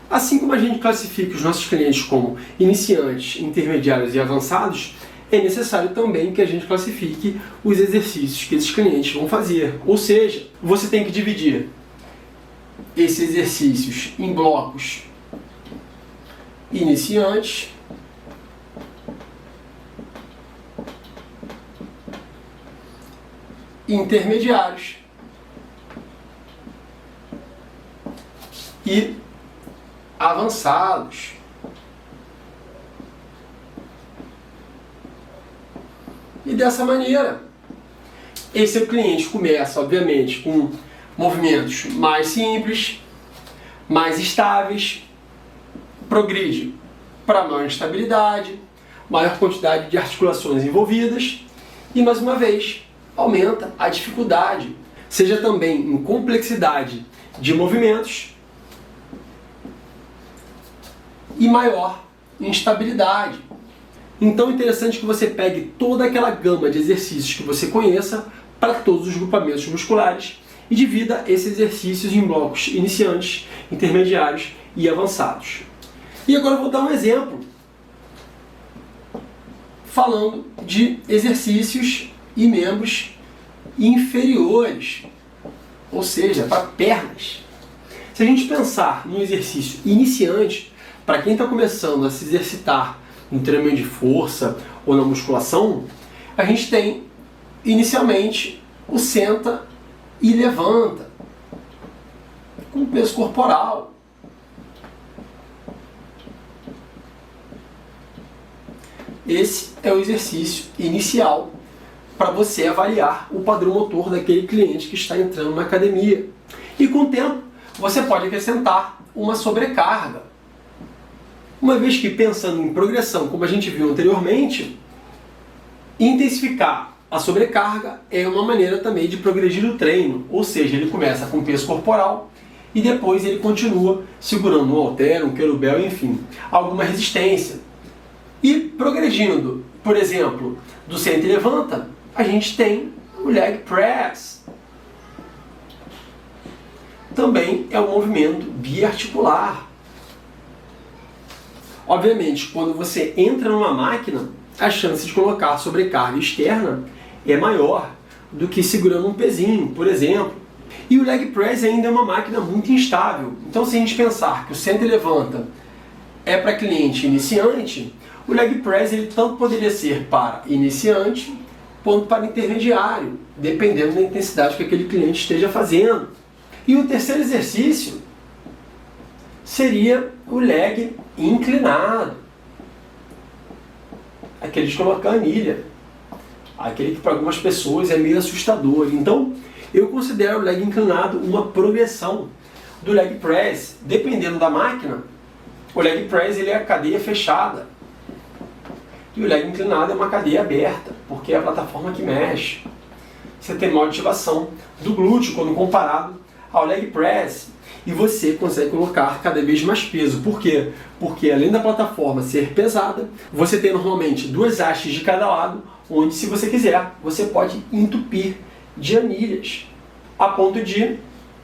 Assim como a gente classifica os nossos clientes como iniciantes, intermediários e avançados, é necessário também que a gente classifique os exercícios que esses clientes vão fazer. Ou seja, você tem que dividir esses exercícios em blocos iniciantes, intermediários e avançados. E dessa maneira, esse cliente começa, obviamente, com movimentos mais simples, mais estáveis, progride para maior estabilidade, maior quantidade de articulações envolvidas e, mais uma vez, aumenta a dificuldade, seja também em complexidade de movimentos e maior instabilidade. Então é interessante que você pegue toda aquela gama de exercícios que você conheça para todos os grupamentos musculares e divida esses exercícios em blocos iniciantes, intermediários e avançados. E agora eu vou dar um exemplo falando de exercícios e membros inferiores, ou seja, para pernas. Se a gente pensar num exercício iniciante, para quem está começando a se exercitar no treinamento de força ou na musculação, a gente tem inicialmente o senta e levanta com peso corporal. Esse é o exercício inicial para você avaliar o padrão motor daquele cliente que está entrando na academia. E com o tempo, você pode acrescentar uma sobrecarga. Uma vez que, pensando em progressão, como a gente viu anteriormente, intensificar a sobrecarga é uma maneira também de progredir o treino. Ou seja, ele começa com peso corporal e depois ele continua segurando um halter, um kettlebell, enfim, alguma resistência. E progredindo, por exemplo, do senta e levanta, a gente tem o leg press. Também é um movimento biarticular. Obviamente, quando você entra numa máquina, a chance de colocar sobrecarga externa é maior do que segurando um pezinho, por exemplo. E o leg press ainda é uma máquina muito instável. Então, se a gente pensar que o senta e levanta é para cliente iniciante, o leg press ele tanto poderia ser para iniciante quanto para intermediário, dependendo da intensidade que aquele cliente esteja fazendo. E o terceiro exercício seria o leg inclinado, aquele de colocar anilha, aquele que para algumas pessoas é meio assustador. Então, eu considero o leg inclinado uma progressão do leg press. Dependendo da máquina, o leg press ele é a cadeia fechada e o leg inclinado é uma cadeia aberta, porque é a plataforma que mexe. Você tem maior ativação do glúteo quando comparado ao leg press. E você consegue colocar cada vez mais peso. Por quê? Porque além da plataforma ser pesada, você tem normalmente duas hastes de cada lado, onde, se você quiser, você pode entupir de anilhas, a ponto de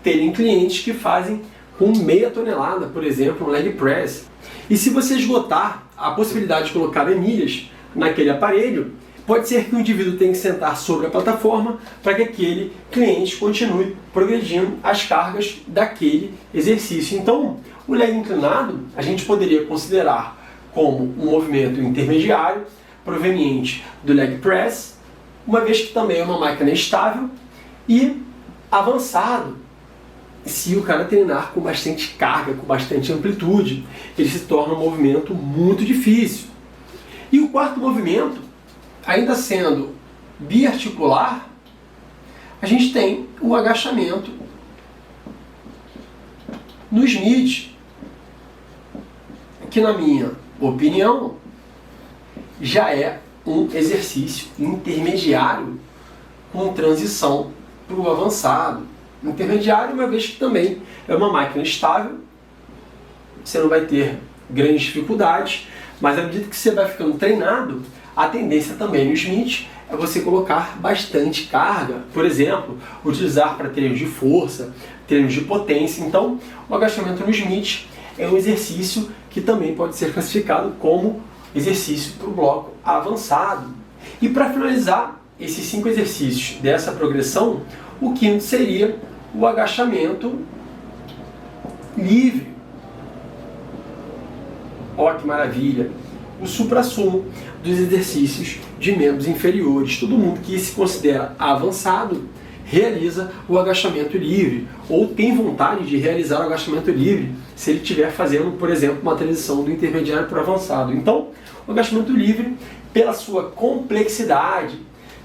terem clientes que fazem com meia tonelada, por exemplo, um leg press. E se você esgotar a possibilidade de colocar anilhas naquele aparelho, pode ser que o indivíduo tenha que sentar sobre a plataforma para que aquele cliente continue progredindo as cargas daquele exercício. Então, o leg inclinado a gente poderia considerar como um movimento intermediário proveniente do leg press, uma vez que também é uma máquina estável, e avançado. Se o cara treinar com bastante carga, com bastante amplitude, ele se torna um movimento muito difícil. E o quarto movimento, ainda sendo biarticular, a gente tem o agachamento no Smith, que, na minha opinião, já é um exercício intermediário com transição para o avançado. Intermediário, uma vez que também é uma máquina estável, você não vai ter grandes dificuldades, mas à medida que você vai ficando treinado, a tendência também no Smith é você colocar bastante carga, por exemplo, utilizar para treinos de força, treinos de potência. Então, o agachamento no Smith é um exercício que também pode ser classificado como exercício para o bloco avançado. E para finalizar esses 5 exercícios dessa progressão, o quinto seria o agachamento livre. Ó, que maravilha! O suprassumo dos exercícios de membros inferiores. Todo mundo que se considera avançado realiza o agachamento livre, ou tem vontade de realizar o agachamento livre, se ele estiver fazendo, por exemplo, uma transição do intermediário para o avançado. Então, o agachamento livre, pela sua complexidade,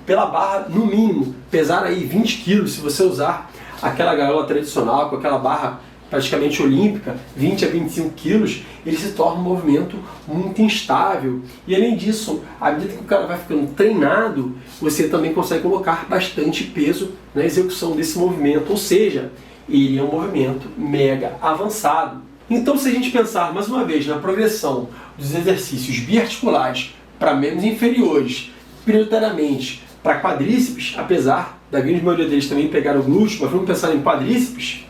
pela barra, no mínimo, pesar aí 20 kg, se você usar aquela gaiola tradicional, com aquela barra praticamente olímpica, 20 a 25 quilos, ele se torna um movimento muito instável. E além disso, à medida que o cara vai ficando treinado, você também consegue colocar bastante peso na execução desse movimento, ou seja, ele é um movimento mega avançado. Então, se a gente pensar mais uma vez na progressão dos exercícios biarticulares para membros inferiores, prioritariamente para quadríceps, apesar da grande maioria deles também pegar o glúteo, mas vamos pensar em quadríceps,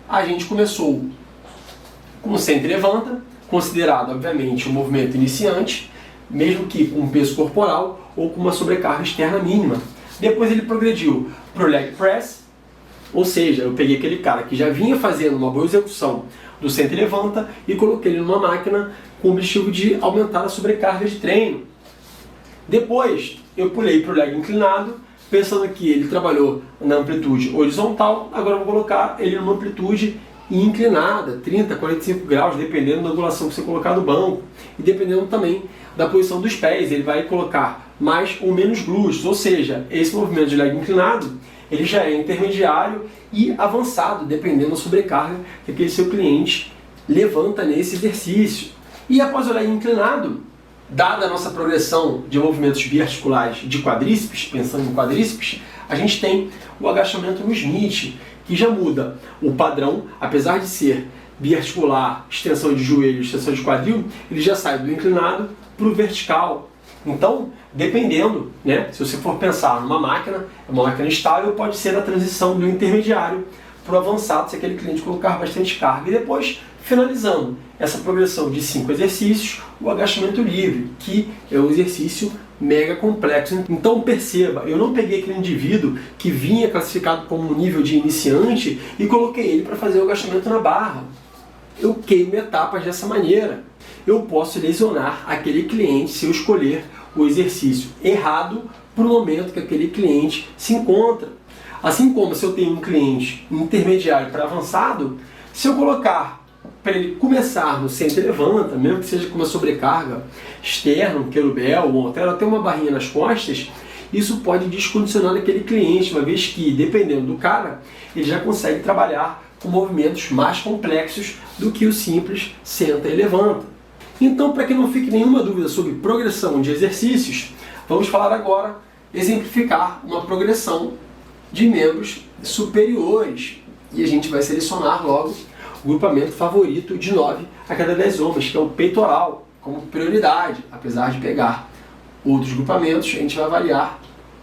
a gente começou com o senta e levanta, considerado, obviamente, um movimento iniciante, mesmo que com um peso corporal ou com uma sobrecarga externa mínima. Depois ele progrediu para o leg press, ou seja, eu peguei aquele cara que já vinha fazendo uma boa execução do senta e levanta e coloquei ele numa máquina com o objetivo de aumentar a sobrecarga de treino. Depois eu pulei para o leg inclinado, pensando que ele trabalhou na amplitude horizontal, agora eu vou colocar ele numa amplitude inclinada, 30, 45 graus, dependendo da angulação que você colocar no banco, e dependendo também da posição dos pés, ele vai colocar mais ou menos glúteos, ou seja, esse movimento de leg inclinado, ele já é intermediário e avançado, dependendo da sobrecarga que aquele seu cliente levanta nesse exercício. E após o leg inclinado, dada a nossa progressão de movimentos biarticulares de quadríceps, pensando em quadríceps, a gente tem o agachamento no Smith, que já muda o padrão, apesar de ser biarticular, extensão de joelho, extensão de quadril, ele já sai do inclinado para o vertical. Então, dependendo, né, se você for pensar numa máquina, uma máquina estável, pode ser a transição do intermediário para o avançado, se aquele cliente colocar bastante carga. E depois, finalizando essa progressão de 5 exercícios, o agachamento livre, que é um exercício mega complexo. Então perceba, eu não peguei aquele indivíduo que vinha classificado como um nível de iniciante e coloquei ele para fazer o agachamento na barra. Eu queimo etapas dessa maneira. Eu posso lesionar aquele cliente se eu escolher o exercício errado para o momento que aquele cliente se encontra. Assim como se eu tenho um cliente intermediário para avançado, se eu colocar para ele começar no senta e levanta, mesmo que seja com uma sobrecarga externa, um kettlebell, um halter, até uma barrinha nas costas, isso pode descondicionar aquele cliente, uma vez que, dependendo do cara, ele já consegue trabalhar com movimentos mais complexos do que o simples senta e levanta. Então, para que não fique nenhuma dúvida sobre progressão de exercícios, vamos falar agora, exemplificar uma progressão de membros superiores. E a gente vai selecionar logo o grupamento favorito de 9 a cada 10 homens, que é o peitoral, como prioridade. Apesar de pegar outros grupamentos, a gente vai avaliar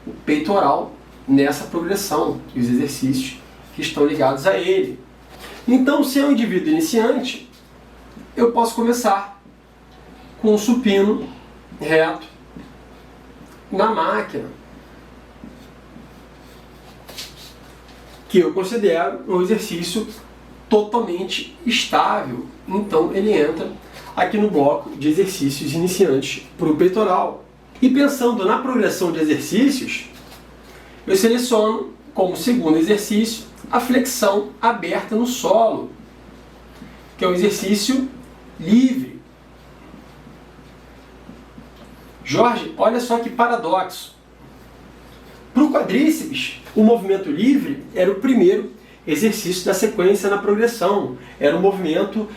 o peitoral nessa progressão e os exercícios que estão ligados a ele. Então, se é um indivíduo iniciante, eu posso começar com um supino reto na máquina, que eu considero um exercício totalmente estável. Então ele entra aqui no bloco de exercícios iniciantes para o peitoral. E pensando na progressão de exercícios, eu seleciono como segundo exercício a flexão aberta no solo, que é um exercício livre. Jorge, olha só que paradoxo. Para o quadríceps, o movimento livre era o primeiro exercício da sequência na progressão. Era um movimento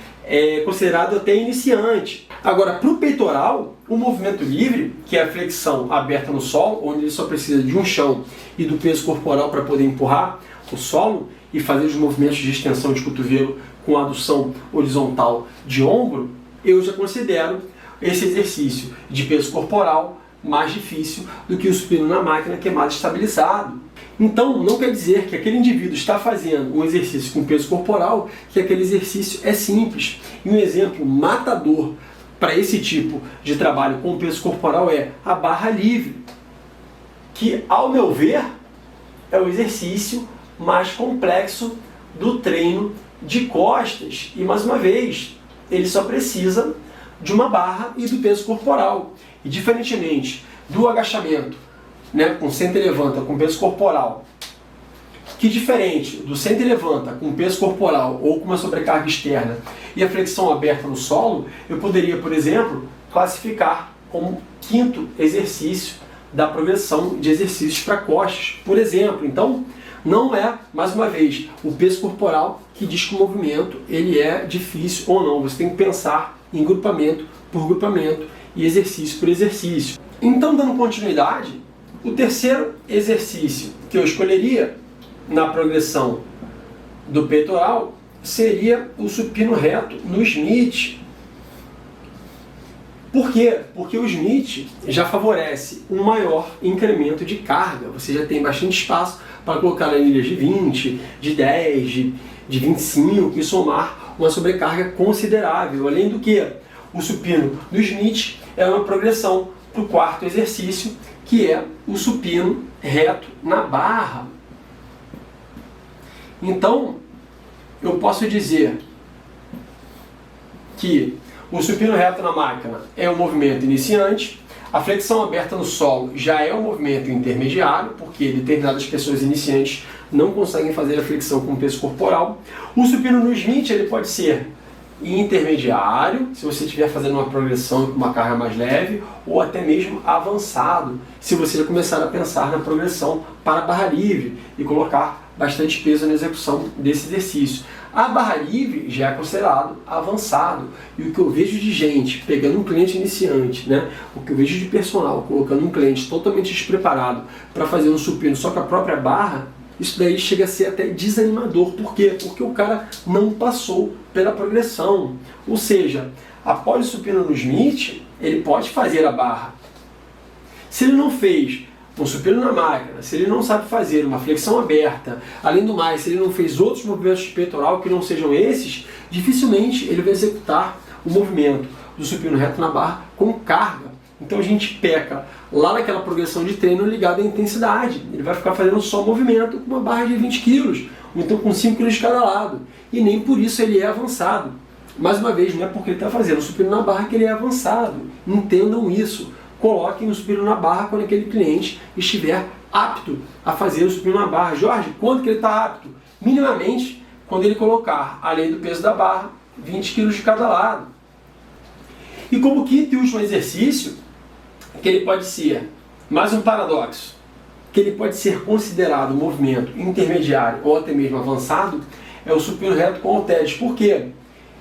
considerado até iniciante. Agora, para o peitoral, o movimento livre, que é a flexão aberta no solo, onde ele só precisa de um chão e do peso corporal para poder empurrar o solo e fazer os movimentos de extensão de cotovelo com adução horizontal de ombro, eu já considero esse exercício de peso corporal mais difícil do que o supino na máquina, que é mais estabilizado. Então, não quer dizer que aquele indivíduo está fazendo um exercício com peso corporal, que aquele exercício é simples. E um exemplo matador para esse tipo de trabalho com peso corporal é a barra livre, que, ao meu ver, é o exercício mais complexo do treino de costas. E, mais uma vez, ele só precisa de uma barra e do peso corporal. E, diferentemente do agachamento, né, com senta e levanta com peso corporal, que diferente do senta e levanta com peso corporal ou com uma sobrecarga externa e a flexão aberta no solo, eu poderia, por exemplo, classificar como quinto exercício da progressão de exercícios para costas, por exemplo. Então, não é, mais uma vez, o peso corporal que diz que o movimento ele é difícil ou não. Você tem que pensar em grupamento por grupamento e exercício por exercício. Então, dando continuidade, o terceiro exercício que eu escolheria na progressão do peitoral seria o supino reto no Smith. Por quê? Porque o Smith já favorece um maior incremento de carga. Você já tem bastante espaço para colocar anilhas de 20, de 10, de 25 e somar uma sobrecarga considerável. Além do que, o supino do Smith é uma progressão para o quarto exercício, que é o supino reto na barra. Então, eu posso dizer que o supino reto na máquina é um movimento iniciante, a flexão aberta no solo já é um movimento intermediário, porque determinadas pessoas iniciantes não conseguem fazer a flexão com peso corporal. O supino no Smith ele pode ser intermediário, se você estiver fazendo uma progressão com uma carga mais leve, ou até mesmo avançado, se você começar a pensar na progressão para a barra livre e colocar bastante peso na execução desse exercício. A barra livre já é considerado avançado, e o que eu vejo de gente pegando um cliente iniciante, né? O que eu vejo de personal colocando um cliente totalmente despreparado para fazer um supino só com a própria barra, isso daí chega a ser até desanimador. Por quê? Porque o cara não passou pela progressão. Ou seja, após o supino no Smith, ele pode fazer a barra. Se ele não fez um supino na máquina, se ele não sabe fazer uma flexão aberta, além do mais, se ele não fez outros movimentos de peitoral que não sejam esses, dificilmente ele vai executar o movimento do supino reto na barra com carga. Então a gente peca lá naquela progressão de treino ligada à intensidade. Ele vai ficar fazendo só movimento com uma barra de 20 kg, ou então com 5 kg de cada lado. E nem por isso ele é avançado. Mais uma vez, não é porque ele está fazendo supino na barra que ele é avançado. Entendam isso. Coloquem o supino na barra quando aquele cliente estiver apto a fazer o supino na barra. Jorge, quando que ele está apto? Minimamente, quando ele colocar, além do peso da barra, 20 kg de cada lado. E como quinto e último exercício, que ele pode ser, mais um paradoxo, que ele pode ser considerado um movimento intermediário ou até mesmo avançado, é o supino reto com halteres. Por quê?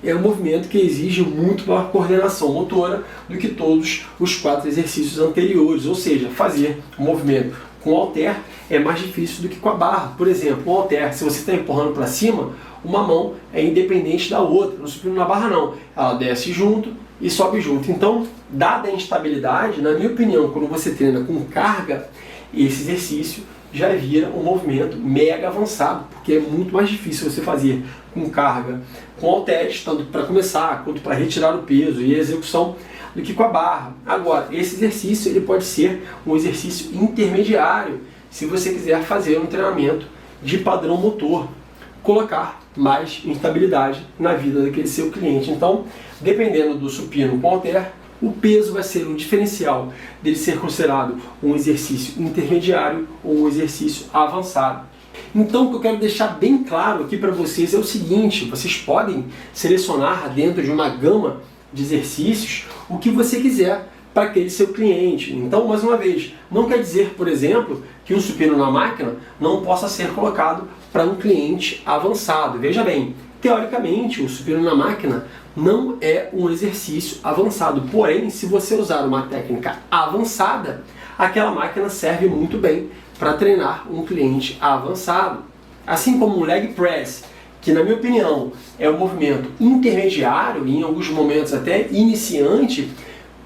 É um movimento que exige muito maior coordenação motora do que todos os 4 exercícios anteriores, ou seja, fazer um movimento com halter é mais difícil do que com a barra. Por exemplo, o halter, se você está empurrando para cima, uma mão é independente da outra. No supino na barra não, ela desce junto e sobe junto. Então, dada a instabilidade, na minha opinião, quando você treina com carga, esse exercício já vira um movimento mega avançado, porque é muito mais difícil você fazer com carga, com halteres, tanto para começar quanto para retirar o peso e a execução, do que com a barra. Agora, esse exercício ele pode ser um exercício intermediário, se você quiser fazer um treinamento de padrão motor, colocar mais instabilidade na vida daquele seu cliente. Então, dependendo do supino com halter, o peso vai ser um diferencial dele ser considerado um exercício intermediário ou um exercício avançado. Então, o que eu quero deixar bem claro aqui para vocês é o seguinte: vocês podem selecionar dentro de uma gama de exercícios o que você quiser para aquele seu cliente. Então, mais uma vez, não quer dizer, por exemplo, que um supino na máquina não possa ser colocado para um cliente avançado. Veja bem, teoricamente, o supino na máquina não é um exercício avançado. Porém, se você usar uma técnica avançada, aquela máquina serve muito bem para treinar um cliente avançado. Assim como o leg press, que na minha opinião é um movimento intermediário e em alguns momentos até iniciante,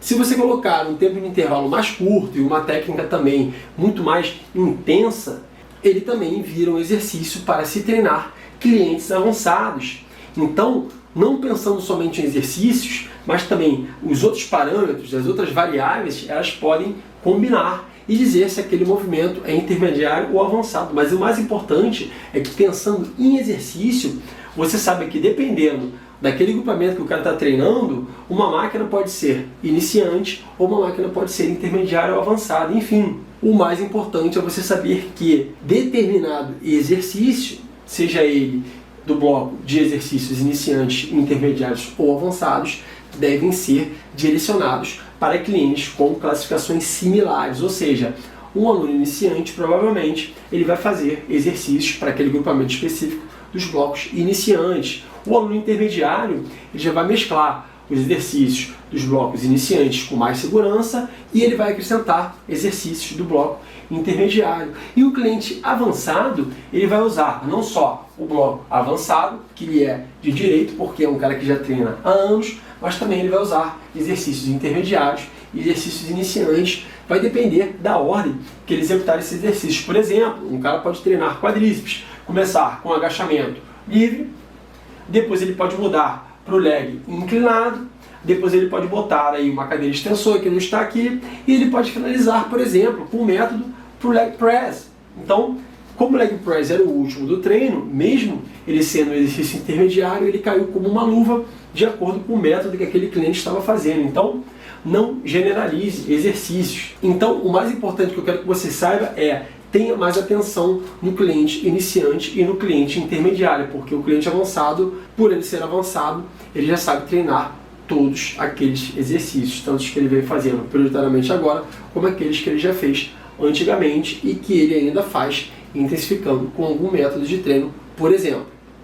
Se você colocar um tempo de intervalo mais curto e uma técnica também muito mais intensa, ele também vira um exercício para se treinar clientes avançados. Então, não pensando somente em exercícios, mas também os outros parâmetros, as outras variáveis, elas podem combinar e dizer se aquele movimento é intermediário ou avançado. Mas o mais importante é que, pensando em exercício, você sabe que dependendo daquele grupamento que o cara está treinando, uma máquina pode ser iniciante ou uma máquina pode ser intermediária ou avançada. Enfim, o mais importante é você saber que determinado exercício, seja ele do bloco de exercícios iniciantes, intermediários ou avançados, devem ser direcionados para clientes com classificações similares, ou seja, um aluno iniciante provavelmente ele vai fazer exercícios para aquele grupamento específico dos blocos iniciantes. O aluno intermediário ele já vai mesclar os exercícios dos blocos iniciantes com mais segurança e ele vai acrescentar exercícios do bloco intermediário. E o cliente avançado, ele vai usar não só o bloco avançado, que ele é de direito, porque é um cara que já treina há anos, mas também ele vai usar exercícios intermediários e exercícios iniciantes. Vai depender da ordem que ele executar esses exercícios. Por exemplo, um cara pode treinar quadríceps, começar com agachamento livre, depois ele pode mudar para o leg inclinado, depois ele pode botar aí uma cadeira extensor que não está aqui, e ele pode finalizar, por exemplo, com o método para o leg press. Então, como o leg press era o último do treino, mesmo ele sendo um exercício intermediário, ele caiu como uma luva de acordo com o método que aquele cliente estava fazendo. Então, não generalize exercícios. Então, o mais importante que eu quero que você saiba é: tenha mais atenção no cliente iniciante e no cliente intermediário, porque o cliente avançado, por ele ser avançado, ele já sabe treinar todos aqueles exercícios, tanto os que ele vem fazendo prioritariamente agora, como aqueles que ele já fez antigamente e que ele ainda faz intensificando com algum método de treino, por exemplo.